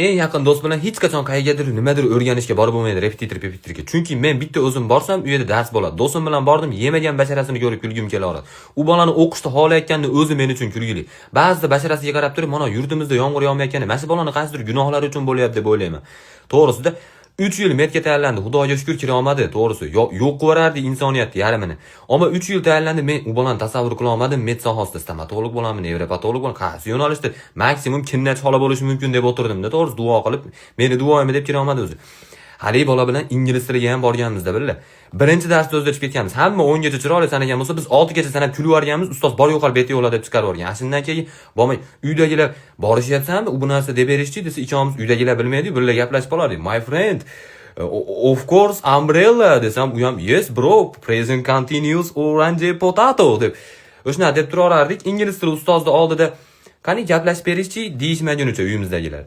Eng yaqin do'st bilan hech qachon qayergadir nimadir o'rganishga borib bo'lmaydi, repetitorga. Chunki men bitta o'zim borsam, u yerda dars bo'ladi. Do'stim bilan bordim, yemagan basharasini ko'rib kulgim kelaveradi. U bolani o'qishda xohlayotganda o'zi men uchun kulgili. Ba'zida basharasiga qarab turib, mana yurtimizda yomg'ir yog'mayotgani, mana shu bolani qaysidir gunohlari uchun bo'lyapti deb o'ylayman. To'g'risida 3 yil medga tayyorlandi. Xudoga shukr kira olmadi, to'g'risi. Yo'q qilardi insoniyat yarmini. Ammo 3 yil tayyorlandi, men u bolani tasavvur qila olmadim. Med sohasida stomatolog bo'laman, nevropatolog bo'laman, qaysi yo'nalishda maksimum kinna chola bo'lish mumkin deb o'tirdim-da, to'g'risi duo qilib, meni duoyimni deb kira olmadi o'zi. Hali bola bilan ingliz tiliga ham borganmizda, billar. Birinchi darsda o'zlashib ketganmiz. Hamma 10 gacha chiroyli sanagan bo'lsa, biz 6 gacha sanab kulib yuborganmiz. Ustoz bor yo'qol beti yo'la deb chiqarib yuborgan. Shundan keyin bo'lmay, uydagilar borishyapsanmi? U bu narsa deb berishchi desa, ikkovimiz uydagilar bilmaydi, birga gaplashib qolardik. My friend, of course, umbrella desam, u ham yes bro, present continuous orange potato deb. O'shna deb turaverardik. Ingliz tili ustozni oldida qani gaplashib berishchi deyishmagunicha uyimizdagilar.